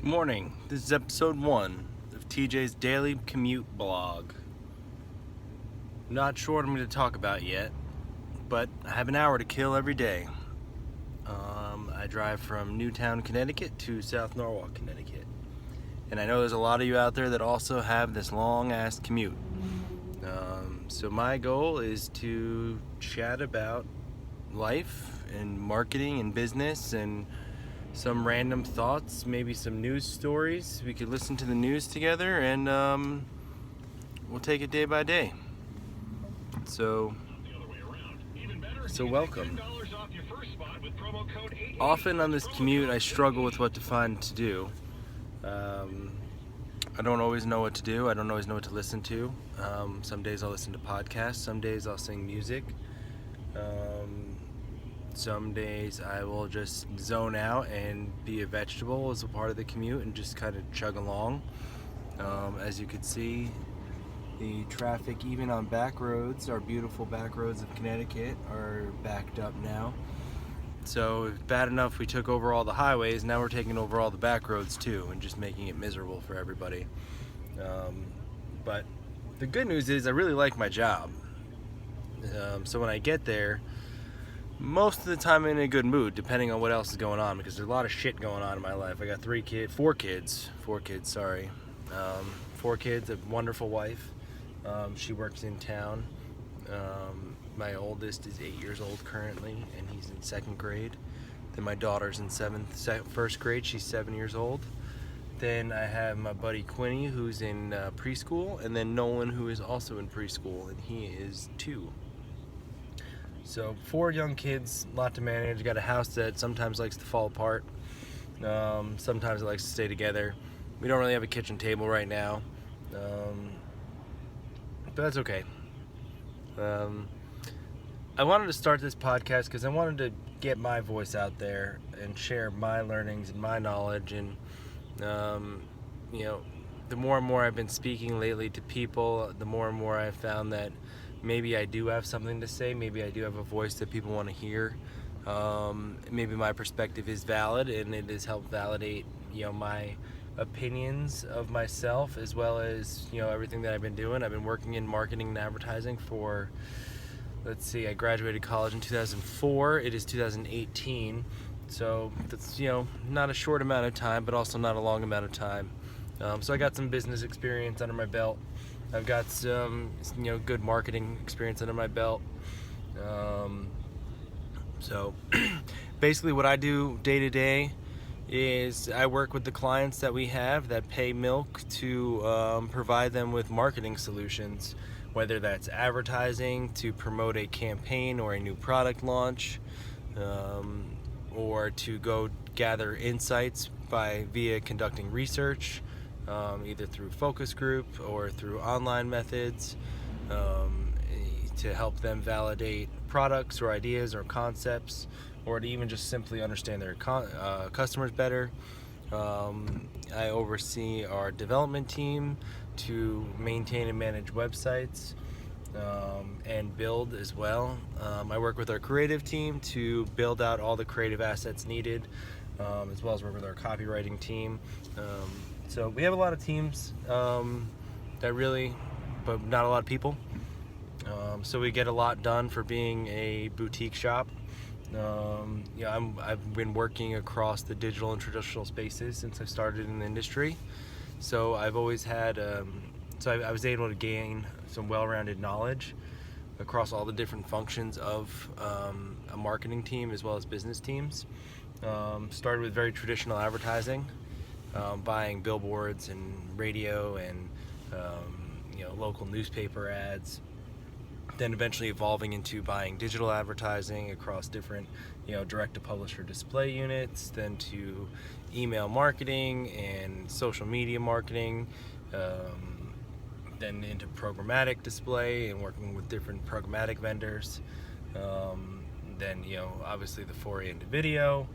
Good morning. This is episode 1 of TJ's daily commute blog. Not sure what I'm going to talk about yet, but I have an hour to kill every day. I drive from Newtown, Connecticut to South Norwalk, Connecticut. And I know there's a lot of you out there that also have this long-ass commute. So my goal is to chat about life and marketing and business and some random thoughts, maybe some news stories. We could listen to the news together and we'll take it day by day. So welcome. Often on this commute I struggle with what to find to do. I don't always know what to do. I don't always know what to listen to. Some days I'll listen to podcasts. Some days I'll sing music. Some days I will just zone out and be a vegetable as a part of the commute and just kind of chug along. As you can see, the traffic even on back roads, our beautiful back roads of Connecticut, are backed up now. So if bad enough we took over all the highways, now we're taking over all the back roads too and just making it miserable for everybody. But the good news is I really like my job. So when I get there, most of the time I'm in a good mood, depending on what else is going on, because there's a lot of shit going on in my life. I got four kids, sorry. 4 kids, a wonderful wife. She works in town. My oldest is 8 years old currently, and he's in 2nd grade. Then my daughter's in 1st grade, she's 7 years old. Then I have my buddy Quinny, who's in preschool, and then Nolan, who is also in preschool, and he is 2. So 4 young kids, a lot to manage. Got a house that sometimes likes to fall apart. Sometimes it likes to stay together. We don't really have a kitchen table right now, but that's okay. I wanted to start this podcast because I wanted to get my voice out there and share my learnings and my knowledge. And the more and more I've been speaking lately to people, the more and more I've found that maybe I do have something to say. Maybe I do have a voice that people want to hear. Maybe my perspective is valid, and it has helped validate, my opinions of myself, as well as, everything that I've been doing. I've been working in marketing and advertising for, I graduated college in 2004. It is 2018. So that's, not a short amount of time, but also not a long amount of time. So I got some business experience under my belt. I've got some, good marketing experience under my belt. So basically what I do day to day is I work with the clients that we have that pay Milk to provide them with marketing solutions, whether that's advertising to promote a campaign or a new product launch, or to go gather insights via conducting research, either through focus group or through online methods, to help them validate products or ideas or concepts, or to even just simply understand their customers better. I oversee our development team to maintain and manage websites, and build as well. I work with our creative team to build out all the creative assets needed, as well as work with our copywriting team. So we have a lot of teams but not a lot of people. So we get a lot done for being a boutique shop. I've been working across the digital and traditional spaces since I started in the industry. So I've always had, I was able to gain some well-rounded knowledge across all the different functions of a marketing team as well as business teams. Started with very traditional advertising, buying billboards and radio and local newspaper ads, then eventually evolving into buying digital advertising across different direct to publisher display units, then to email marketing and social media marketing, then into programmatic display and working with different programmatic vendors, then obviously the foray into video.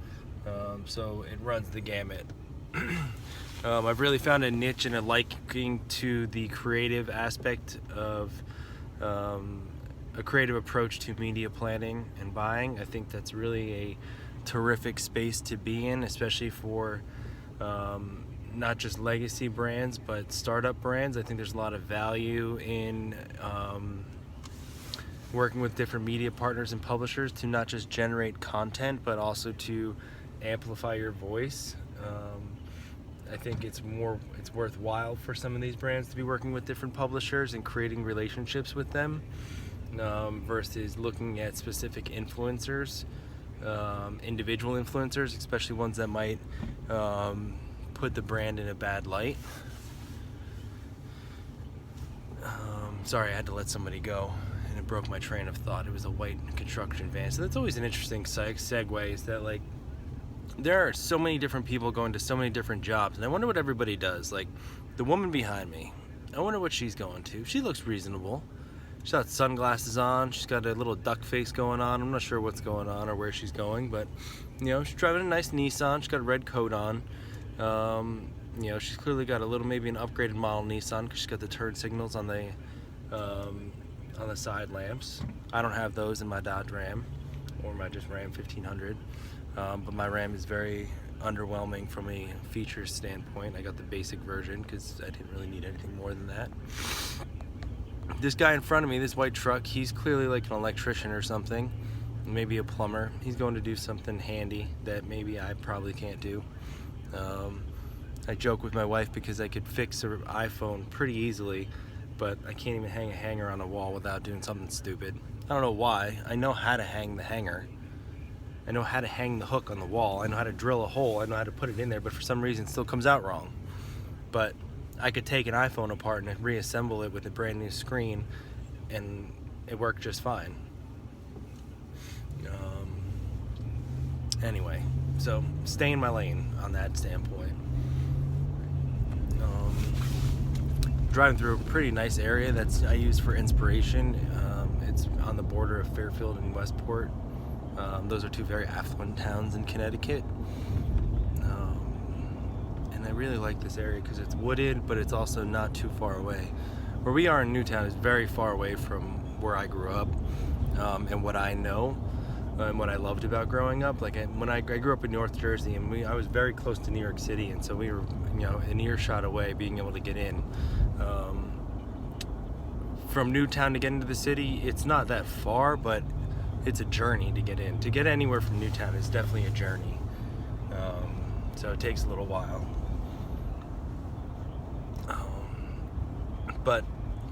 So it runs the gamut. I've really found a niche and a liking to the creative aspect of a creative approach to media planning and buying. I think that's really a terrific space to be in, especially for not just legacy brands, but startup brands. I think there's a lot of value in working with different media partners and publishers to not just generate content, but also to amplify your voice. I think it's worthwhile for some of these brands to be working with different publishers and creating relationships with them, versus looking at specific influencers, individual influencers, especially ones that might put the brand in a bad light. Sorry, I had to let somebody go, and it broke my train of thought. It was a white construction van. So that's always an interesting segue, is that, like, there are so many different people going to so many different jobs, and I wonder what everybody does. Like, the woman behind me, I wonder what she's going to. She looks reasonable. She's got sunglasses on. She's got a little duck face going on. I'm not sure what's going on or where she's going, but, you know, she's driving a nice Nissan. She's got a red coat on. You know, she's clearly got a little, maybe an upgraded model Nissan, because she's got the turn signals on the side lamps. I don't have those in my Dodge Ram, or my just Ram 1500. But my Ram is very underwhelming from a features standpoint. I got the basic version because I didn't really need anything more than that. This guy in front of me, this white truck, he's clearly like an electrician or something, maybe a plumber. He's going to do something handy that maybe I probably can't do. I joke with my wife because I could fix her iPhone pretty easily, but I can't even hang a hanger on a wall without doing something stupid. I don't know why. I know how to hang the hanger. I know how to hang the hook on the wall. I know how to drill a hole. I know how to put it in there, but for some reason it still comes out wrong. But I could take an iPhone apart and reassemble it with a brand new screen, and it worked just fine. Anyway, so stay in my lane on that standpoint. Driving through a pretty nice area that's I use for inspiration. It's on the border of Fairfield and Westport. Those are two very affluent towns in Connecticut. And I really like this area because it's wooded, but it's also not too far away. Where we are in Newtown is very far away from where I grew up, and what I know, and what I loved about growing up. Like when I grew up in North Jersey, and I was very close to New York City, and so we were, you know, an earshot away, being able to get in. From Newtown to get into the city, it's not that far, but it's a journey to get in. To get anywhere from Newtown is definitely a journey. So it takes a little while. But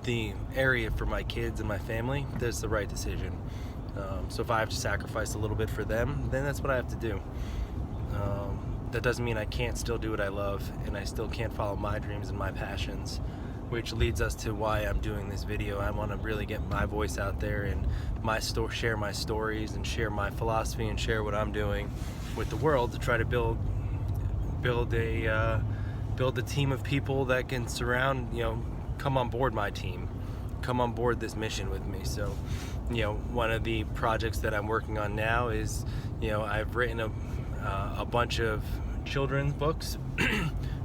the area for my kids and my family, that's the right decision. So if I have to sacrifice a little bit for them, then that's what I have to do. That doesn't mean I can't still do what I love, and I still can't follow my dreams and my passions, which leads us to why I'm doing this video. I want to really get my voice out there and share my stories and share my philosophy and share what I'm doing with the world to try to build a team of people that can come on board my team, come on board this mission with me. So, you know, one of the projects that I'm working on now is, you know, I've written a bunch of children's books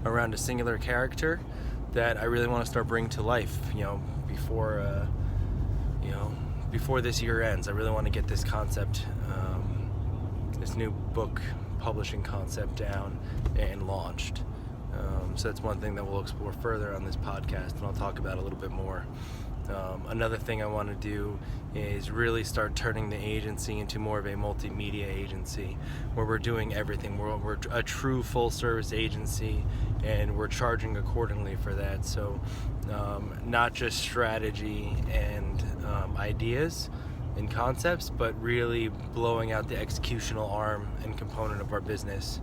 around a singular character that I really want to start bringing to life, you know, before this year ends. I really want to get this concept, this new book publishing concept down and launched. So that's one thing that we'll explore further on this podcast, and I'll talk about a little bit more. Another thing I want to do is really start turning the agency into more of a multimedia agency, where we're doing everything. We're a true full-service agency, and we're charging accordingly for that. So not just strategy and ideas and concepts, but really blowing out the executional arm and component of our business.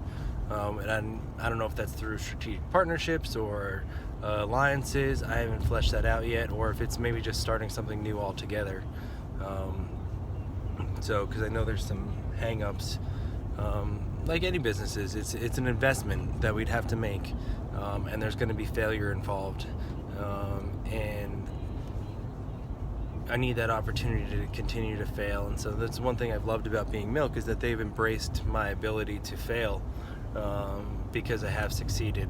And I don't know if that's through strategic partnerships or alliances. I haven't fleshed that out yet, or if it's maybe just starting something new altogether. Because I know there's some hang-ups. Like any businesses, it's an investment that we'd have to make, and there's going to be failure involved. And I need that opportunity to continue to fail. And so that's one thing I've loved about being Milk, is that they've embraced my ability to fail, because I have succeeded.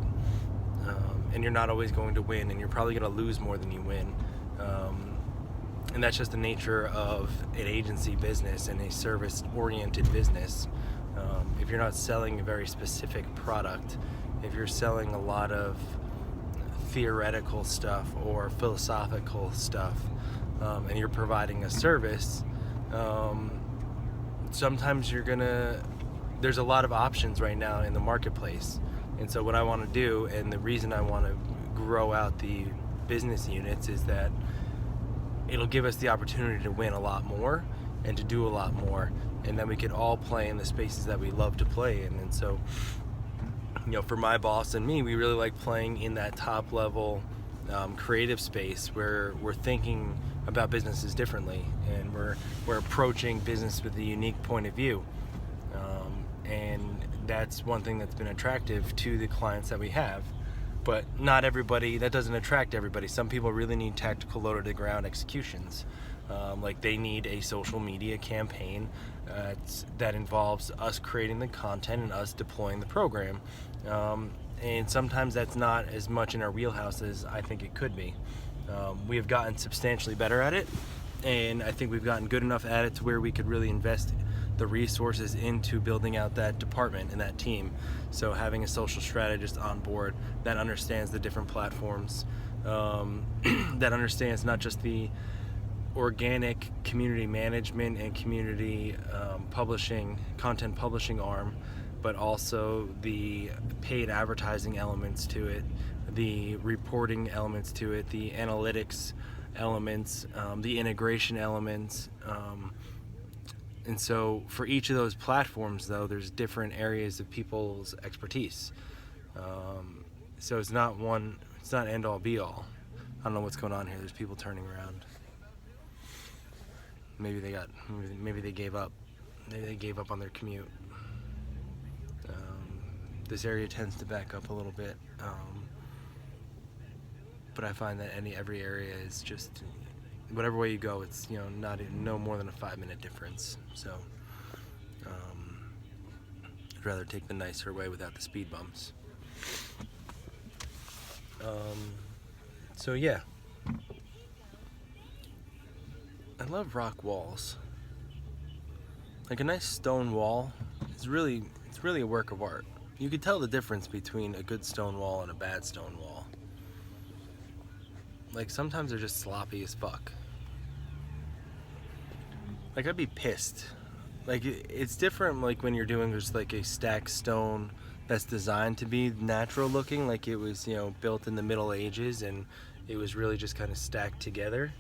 And you're not always going to win, and you're probably going to lose more than you win. And that's just the nature of an agency business and a service-oriented business. If you're not selling a very specific product, if you're selling a lot of theoretical stuff or philosophical stuff, and you're providing a service, sometimes there's a lot of options right now in the marketplace. And so what I want to do, and the reason I want to grow out the business units, is that it'll give us the opportunity to win a lot more and to do a lot more, and then we could all play in the spaces that we love to play in. And so, for my boss and me, we really like playing in that top level creative space where we're thinking about businesses differently, and we're approaching business with a unique point of view, and that's one thing that's been attractive to the clients that we have. But not everybody, that doesn't attract everybody. Some people really need tactical, low to the ground executions. Like they need a social media campaign that involves us creating the content and us deploying the program. And sometimes that's not as much in our wheelhouse as I think it could be. We have gotten substantially better at it, and I think we've gotten good enough at it to where we could really invest the resources into building out that department and that team. So having a social strategist on board that understands the different platforms, that understands not just the organic community management and community publishing, content publishing arm, but also the paid advertising elements to it, the reporting elements to it, the analytics elements, the integration elements. And so for each of those platforms, though, there's different areas of people's expertise. So it's not end all be all. I don't know what's going on here. There's people turning around. Maybe they gave up. Maybe they gave up on their commute. This area tends to back up a little bit, but I find that every area is just, whatever way you go, it's no more than a 5-minute difference. So I'd rather take the nicer way without the speed bumps. So yeah, I love rock walls. Like a nice stone wall it's really a work of art. You could tell the difference between a good stone wall and a bad stone wall. Like sometimes they're just sloppy as fuck. Like I'd be pissed. Like it's different like when you're doing just like a stacked stone that's designed to be natural looking, like it was, built in the Middle Ages and it was really just kind of stacked together,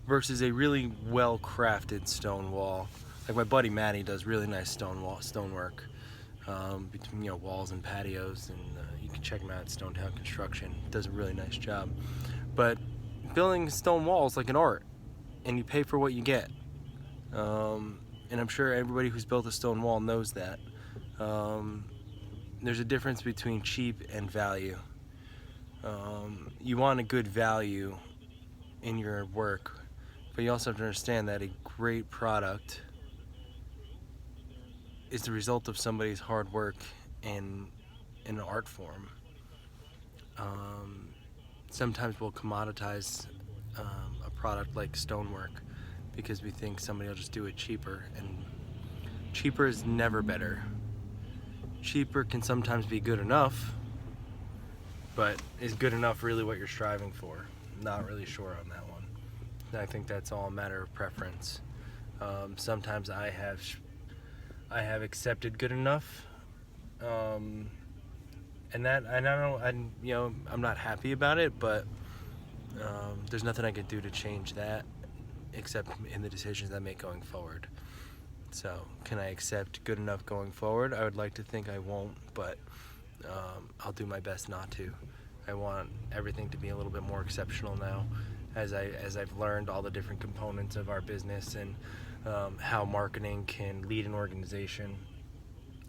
versus a really well crafted stone wall. Like my buddy Matty does really nice stonework between walls and patios, and you can check him out at Stonetown Construction. He does a really nice job. But building stone walls like an art, and you pay for what you get. And I'm sure everybody who's built a stone wall knows that. There's a difference between cheap and value. You want a good value in your work, but you also have to understand that a great product is the result of somebody's hard work in an art form. Sometimes we'll commoditize a product like stonework because we think somebody will just do it cheaper, and cheaper is never better. Cheaper can sometimes be good enough, but is good enough really what you're striving for? Not really sure on that one. I think that's all a matter of preference. Sometimes I have accepted good enough, and I'm not happy about it, but there's nothing I can do to change that except in the decisions I make going forward. So can I accept good enough going forward? I would like to think I won't, but I'll do my best not to. I want everything to be a little bit more exceptional now, as I've learned all the different components of our business, and how marketing can lead an organization,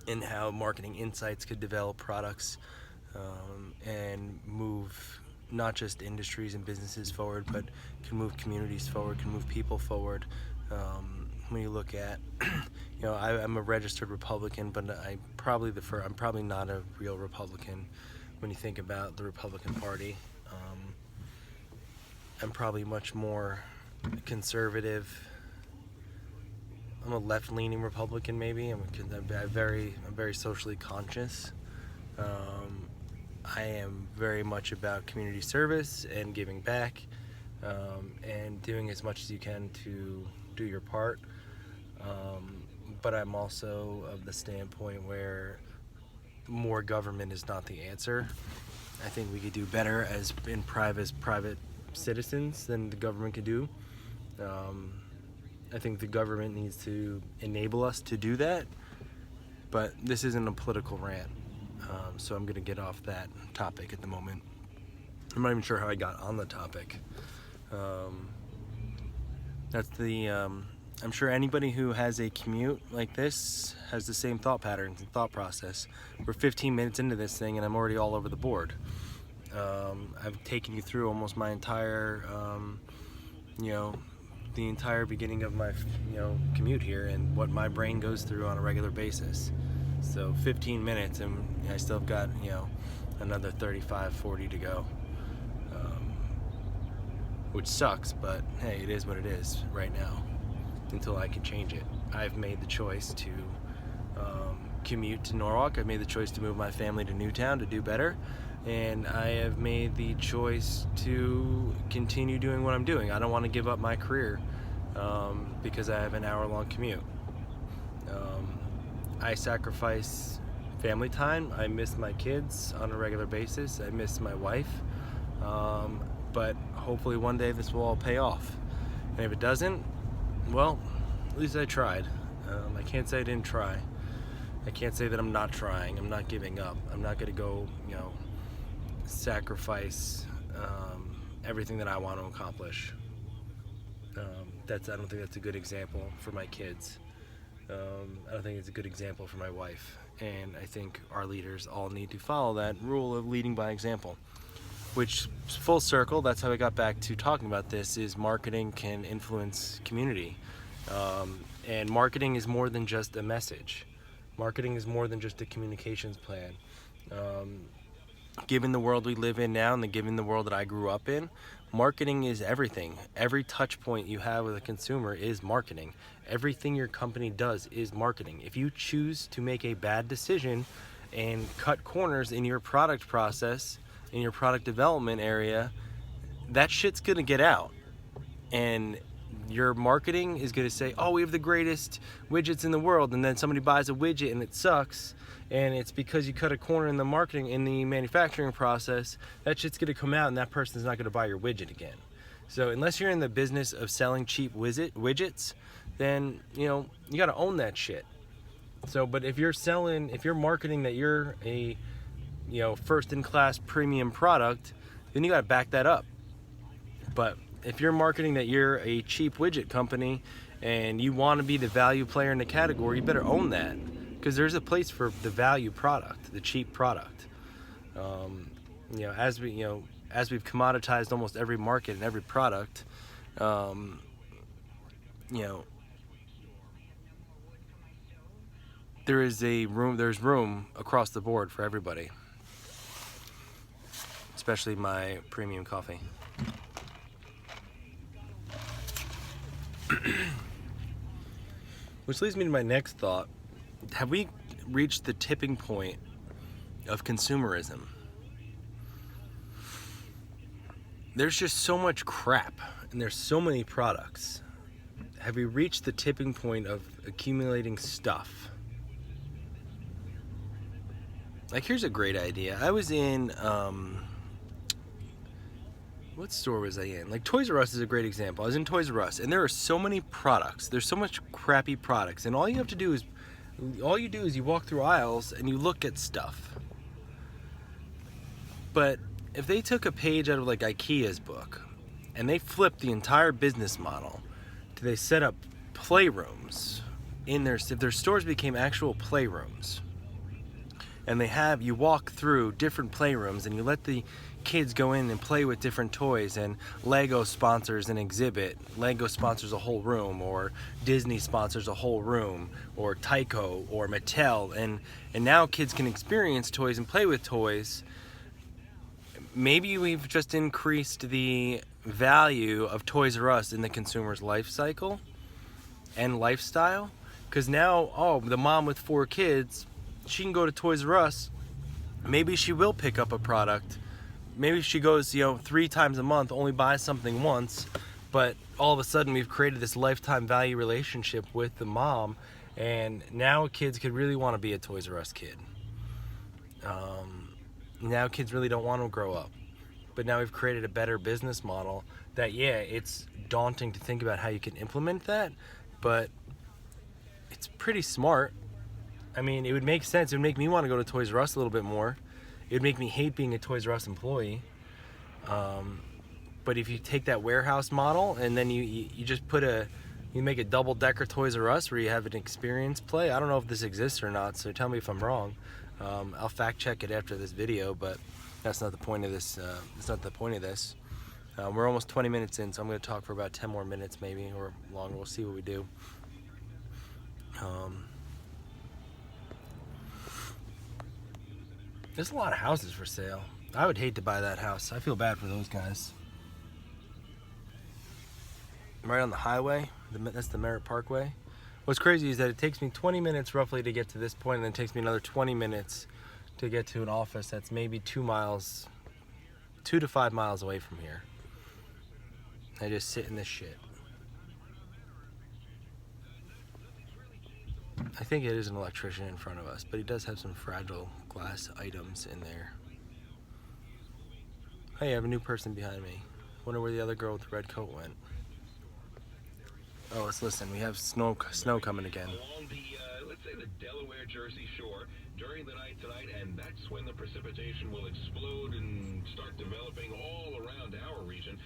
and how marketing insights could develop products and move not just industries and businesses forward, but can move communities forward, can move people forward. When you look at, I'm a registered Republican, but I'm probably not a real Republican when you think about the Republican Party. I'm probably much more conservative. I'm a left-leaning Republican, maybe. I'm very socially conscious. I am very much about community service and giving back, and doing as much as you can to do your part. But I'm also of the standpoint where more government is not the answer. I think we could do better as private citizens than the government could do. I think the government needs to enable us to do that, but this isn't a political rant, so I'm going to get off that topic at the moment. I'm not even sure how I got on the topic. I'm sure anybody who has a commute like this has the same thought patterns and thought process. We're 15 minutes into this thing and I'm already all over the board. I've taken you through almost my entire, the entire beginning of my, commute here and what my brain goes through on a regular basis. So 15 minutes and I still have got, another 35, 40 to go. Which sucks, but hey, it is what it is right now until I can change it. I've made the choice to commute to Norwalk. I've made the choice to move my family to Newtown to do better, and I have made the choice to continue doing what I'm doing. I don't want to give up my career because I have an hour-long commute. I sacrifice family time. I miss my kids on a regular basis. I miss my wife. But hopefully one day this will all pay off. And if it doesn't, well, at least I tried. I can't say I didn't try. I can't say that I'm not trying. I'm not giving up. I'm not going to go, sacrifice everything that I want to accomplish. I don't think that's a good example for my kids. I don't think it's a good example for my wife. And I think our leaders all need to follow that rule of leading by example. Which, full circle, that's how I got back to talking about this, is marketing can influence community. And marketing is more than just a message. Marketing is more than just a communications plan. Given the world we live in now and given the world that I grew up in, marketing is everything. Every touch point you have with a consumer is marketing. Everything your company does is marketing. If you choose to make a bad decision and cut corners in your product process, in your product development area, that shit's gonna get out. And your marketing is gonna say, oh, we have the greatest widgets in the world, and then somebody buys a widget and it sucks, and it's because you cut a corner in the marketing, in the manufacturing process, that shit's gonna come out and that person's not gonna buy your widget again. So unless you're in the business of selling cheap widgets, then you gotta own that shit. So, but if you're marketing that you're a first-in-class premium product, then you got to back that up. But if you're marketing that you're a cheap widget company and you want to be the value player in the category, you better own that, because there's a place for the value product, the cheap product. As we've commoditized almost every market and every product, there's room across the board for everybody. Especially my premium coffee. Which leads me to my next thought. Have we reached the tipping point of consumerism? There's just so much crap and there's so many products. Have we reached the tipping point of accumulating stuff? Like, here's a great idea. I was in what store was I in? Like, Toys R Us is a great example. I was in Toys R Us, and there are so many products. There's so much crappy products, and all you do is you walk through aisles and you look at stuff. But if they took a page out of like IKEA's book and they flipped the entire business model, they set up playrooms in if their stores became actual playrooms, and you walk through different playrooms and you let the kids go in and play with different toys, and Lego sponsors an exhibit, Lego sponsors a whole room, or Disney sponsors a whole room, or Tyco or Mattel, and now kids can experience toys and play with toys. Maybe we've just increased the value of Toys R Us in the consumer's life cycle and lifestyle, because now, the mom with 4 kids, she can go to Toys R Us maybe she will pick up a product. Maybe she goes, 3 times a month, only buys something once, but all of a sudden we've created this lifetime value relationship with the mom, and now kids could really want to be a Toys R Us kid. Now kids really don't want to grow up, but now we've created a better business model that, it's daunting to think about how you can implement that, but it's pretty smart. I mean, it would make sense. It would make me want to go to Toys R Us a little bit more. It would make me hate being a Toys R Us employee. But if you take that warehouse model and then you just you make a double-decker Toys R Us where you have an experience play. I don't know if this exists or not, so tell me if I'm wrong. I'll fact check it after this video, but that's not the point of this. It's not the point of this. We're almost 20 minutes in, so I'm going to talk for about 10 more minutes maybe, or longer. We'll see what we do. There's a lot of houses for sale. I would hate to buy that house. I feel bad for those guys. Right on the highway, that's the Merritt Parkway. What's crazy is that it takes me 20 minutes roughly to get to this point, and then it takes me another 20 minutes to get to an office that's maybe 2 to 5 miles away from here. I just sit in this shit. I think it is an electrician in front of us, but he does have some fragile glass items in there. Hey, I have a new person behind me. Wonder where the other girl with the red coat went. Oh, let's listen. We have snow coming again. Along the, let's say the Delaware Jersey shore during the night tonight, and that's when the precipitation will explode and start developing all around our region.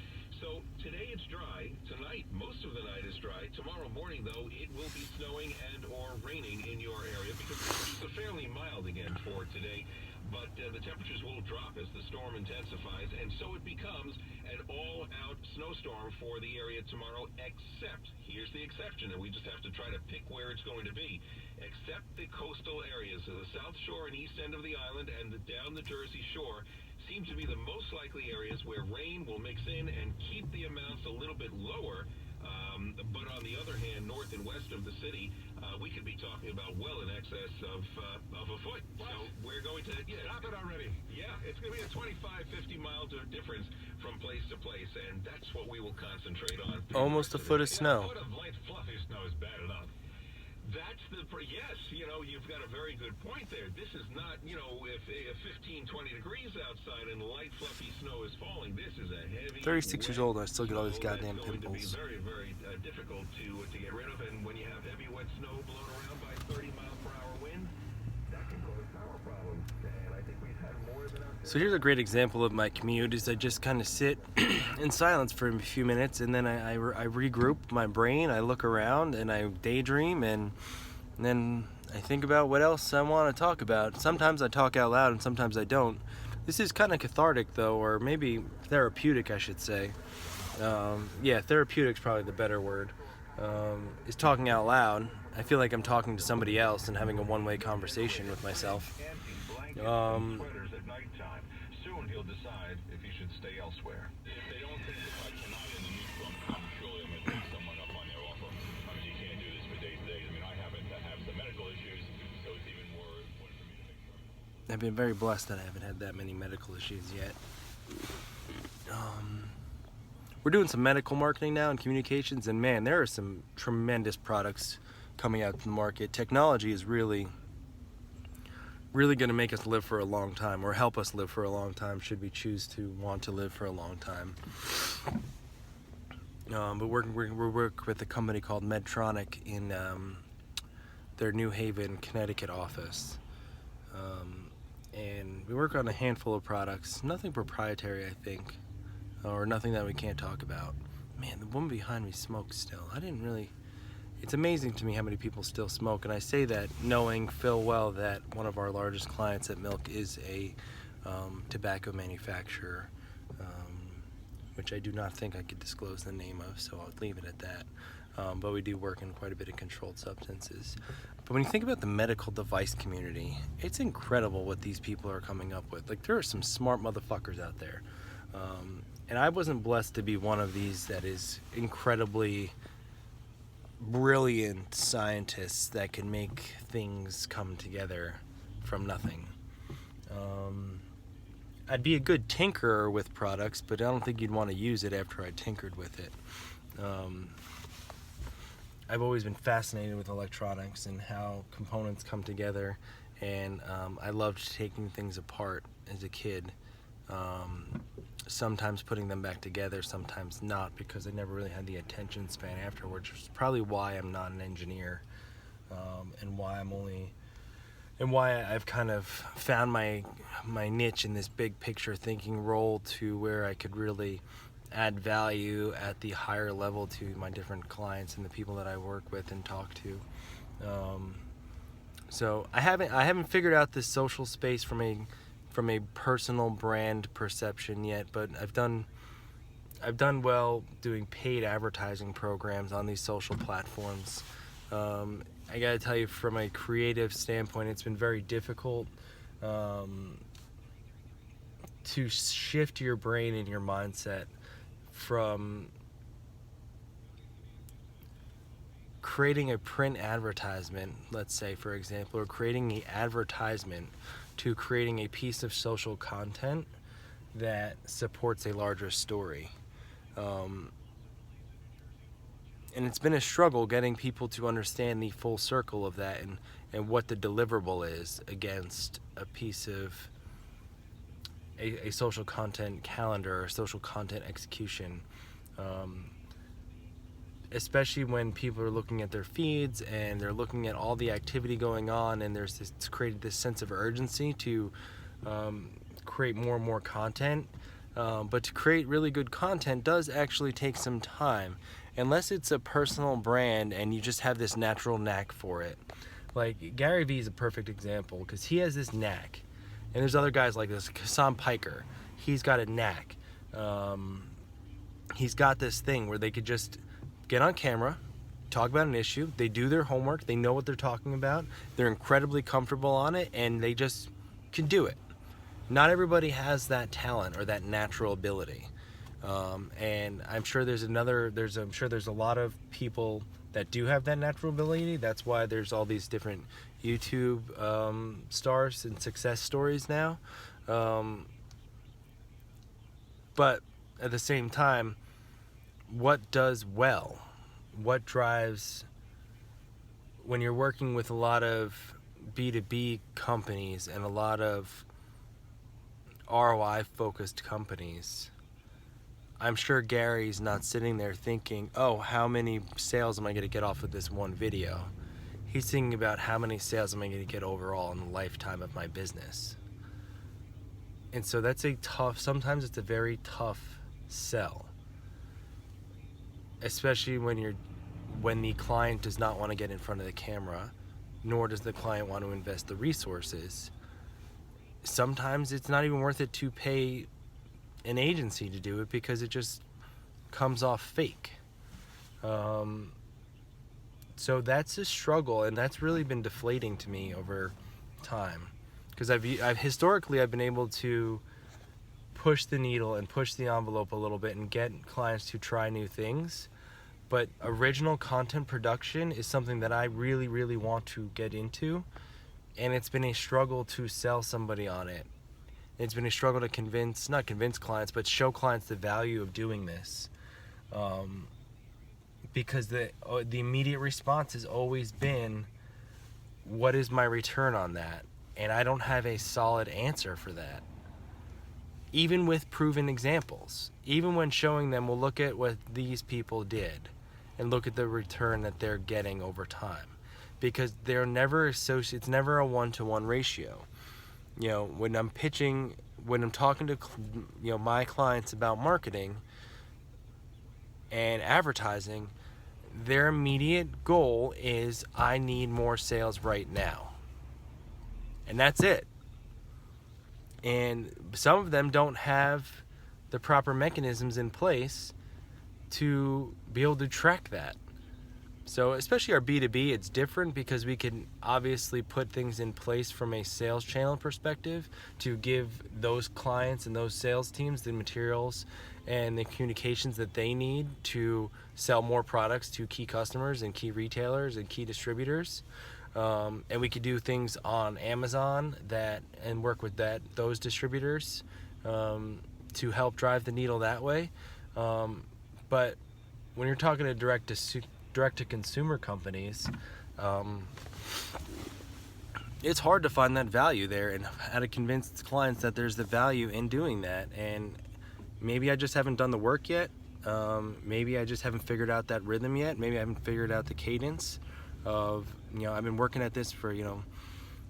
So today it's dry. Tonight, most of the night is dry. Tomorrow morning, though, it will be snowing and or raining in your area because it's fairly mild again for today. But the temperatures will drop as the storm intensifies, and so it becomes an all-out snowstorm for the area tomorrow, except, here's the exception, and we just have to try to pick where it's going to be, except the coastal areas. So the south shore and east end of the island and down the Jersey shore seem to be the most likely areas where rain will mix in and keep the amounts a little bit lower. But on the other hand, north and west of the city, we could be talking about well in excess of a foot. What? So we're going to... Stop it already. Yeah, it's going to be a 25-50 mile difference from place to place, and that's what we will concentrate on. Almost a foot of snow. A foot of light, fluffy snow is bad enough. That's yes, you've got a very good point there. This is not, if 15, 20 degrees outside and light, fluffy snow is falling, this is a heavy... 36 years old, I still get all these goddamn pimples. It's going to be very, very difficult to get rid of, and when you have heavy, wet snow blown around by 30-mile-per-hour wind, that can cause power problems, and I think we've had more than enough... So here's a great example of my commute, is I just kind of sit in silence for a few minutes, and then I regroup my brain, I look around, and I daydream, and then I think about what else I want to talk about. Sometimes I talk out loud, and sometimes I don't. This is kind of cathartic, though, or maybe therapeutic, I should say. Yeah, therapeutic's probably the better word. Is talking out loud. I feel like I'm talking to somebody else and having a one-way conversation with myself. Soon he'll decide if he should stay elsewhere. If they don't take the fight tonight in the meat club, I'm surely I'm going to take someone up on their offer. I mean, you can't do this for days and days. I mean, I happen to have some medical issues, so it's even more important for me to make sure. I've been very blessed that I haven't had that many medical issues yet. We're doing some medical marketing now and communications, and man, there are some tremendous products coming out to the market. Technology is really going to make us live for a long time, or help us live for a long time, should we choose to want to live for a long time. But we work with a company called Medtronic in their New Haven, Connecticut office. And we work on a handful of products, nothing proprietary, I think, or nothing that we can't talk about. Man, the woman behind me smokes still. It's amazing to me how many people still smoke, and I say that knowing full well that one of our largest clients at Milk is a tobacco manufacturer, which I do not think I could disclose the name of, so I'll leave it at that. But we do work in quite a bit of controlled substances. But when you think about the medical device community, it's incredible what these people are coming up with. Like, there are some smart motherfuckers out there. And I wasn't blessed to be one of these that is incredibly brilliant scientists that can make things come together from nothing. I'd be a good tinkerer with products, but I don't think you'd want to use it after I tinkered with it. I've always been fascinated with electronics and how components come together, and I loved taking things apart as a kid. Sometimes putting them back together, sometimes not, because I never really had the attention span afterwards, which is probably why I'm not an engineer, and why I've kind of found my niche in this big picture thinking role, to where I could really add value at the higher level to my different clients and the people that I work with and talk to. So I haven't figured out this social space from a personal brand perception yet, but I've done well doing paid advertising programs on these social platforms. I gotta tell you, from a creative standpoint, it's been very difficult to shift your brain and your mindset from creating a print advertisement, let's say, for example, or creating an advertisement, to creating a piece of social content that supports a larger story. And it's been a struggle getting people to understand the full circle of that, and what the deliverable is against a piece of a social content calendar or social content execution. Especially when people are looking at their feeds and they're looking at all the activity going on, and it's created this sense of urgency to create more and more content. But to create really good content does actually take some time, unless it's a personal brand and you just have this natural knack for it. Like Gary Vee is a perfect example, because he has this knack, and there's other guys like this. Kassan Piker, he's got a knack. He's got this thing where they could just get on camera, talk about an issue, they do their homework, they know what they're talking about, they're incredibly comfortable on it, and they just can do it. Not everybody has that talent or that natural ability. And I'm sure there's a lot of people that do have that natural ability. That's why there's all these different YouTube stars and success stories now. But at the same time, what does well? What drives, when you're working with a lot of B2B companies and a lot of ROI focused companies? I'm sure Gary's not sitting there thinking, oh, how many sales am I going to get off of this one video? He's thinking about, how many sales am I going to get overall in the lifetime of my business? And so sometimes it's a very tough sell, especially when the client does not want to get in front of the camera, nor does the client want to invest the resources. Sometimes it's not even worth it to pay an agency to do it, because it just comes off fake. So that's a struggle, and that's really been deflating to me over time, because I've historically been able to push the needle and push the envelope a little bit and get clients to try new things. But original content production is something that I really, really want to get into, and it's been a struggle to sell somebody on it. It's been a struggle to not convince clients, but show clients the value of doing this. Because the immediate response has always been, what is my return on that? And I don't have a solid answer for that. Even with proven examples, even when showing them, well, look at what these people did, and look at the return that they're getting over time. Because they're never it's never a 1-to-1 ratio. When I'm talking to my clients about marketing and advertising, their immediate goal is, I need more sales right now. And that's it. And some of them don't have the proper mechanisms in place to be able to track that. So especially our B2B, it's different, because we can obviously put things in place from a sales channel perspective to give those clients and those sales teams the materials and the communications that they need to sell more products to key customers and key retailers and key distributors. and we could do things on Amazon and work with those distributors to help drive the needle that way. But when you're talking to direct to consumer companies, it's hard to find that value there, and how to convince clients that there's the value in doing that. And maybe I just haven't done the work yet. Maybe I just haven't figured out that rhythm yet. Maybe I haven't figured out the cadence of, I've been working at this for,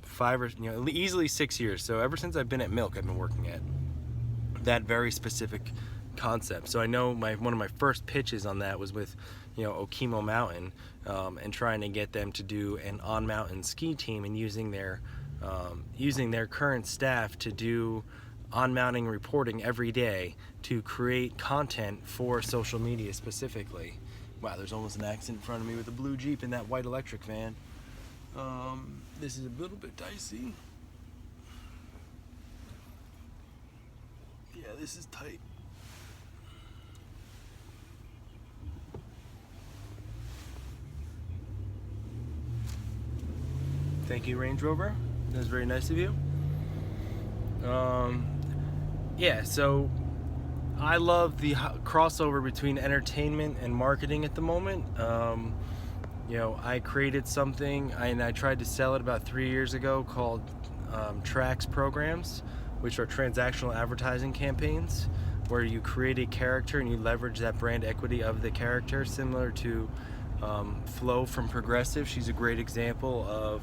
5 or, easily 6 years. So ever since I've been at Milk, I've been working at that very specific concept. So I know one of my first pitches on that was with, Okemo Mountain, and trying to get them to do an on-mountain ski team, and using their current staff to do on-mounting reporting every day to create content for social media specifically. Wow, there's almost an accident in front of me with a blue Jeep and that white electric van. This is a little bit dicey. Yeah, this is tight. Thank you, Range Rover. That was very nice of you. Yeah, so I love the crossover between entertainment and marketing at the moment. I created something, and I tried to sell it about 3 years ago, called Tracks programs, which are transactional advertising campaigns, where you create a character and you leverage that brand equity of the character, similar to Flo from Progressive. She's a great example of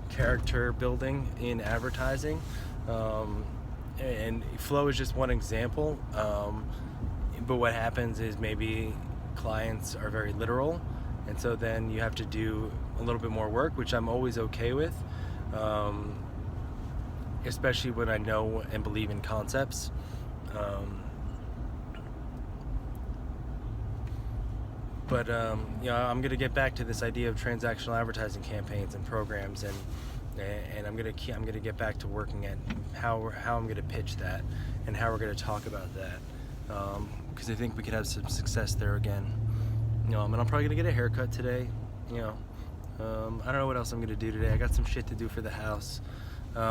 character building in advertising. And Flow is just one example, but what happens is maybe clients are very literal, and so then you have to do a little bit more work, which I'm always okay with, especially when I know and believe in concepts. But I'm gonna get back to this idea of transactional advertising campaigns and programs, and I'm gonna get back to working at how I'm gonna pitch that and how we're gonna talk about that, because I think we could have some success there again. And I'm probably gonna get a haircut today. I don't know what else I'm gonna do today. I got some shit to do for the house.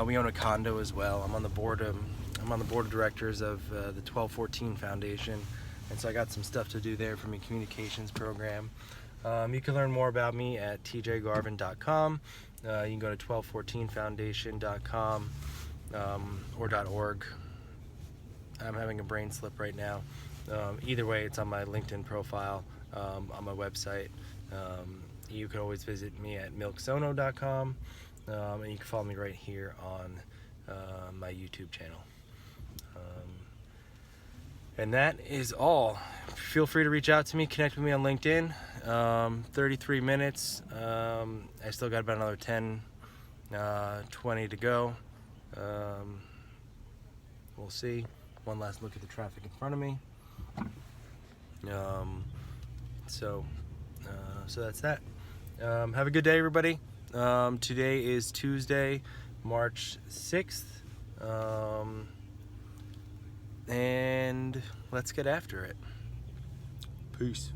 We own a condo as well. I'm on the board of directors of the 1214 Foundation. And so I got some stuff to do there for my communications program. You can learn more about me at tjgarvin.com. You can go to 1214foundation.com or .org. I'm having a brain slip right now. Either way, it's on my LinkedIn profile, on my website. You can always visit me at milksono.com, and you can follow me right here on my YouTube channel. And that is all. Feel free to reach out to me, connect with me on LinkedIn. 33 minutes. I still got about another 10, 20 to go. We'll see. One last look at the traffic in front of me. So that's that. Have a good day, everybody. Today is Tuesday, March 6th. And let's get after it. Peace.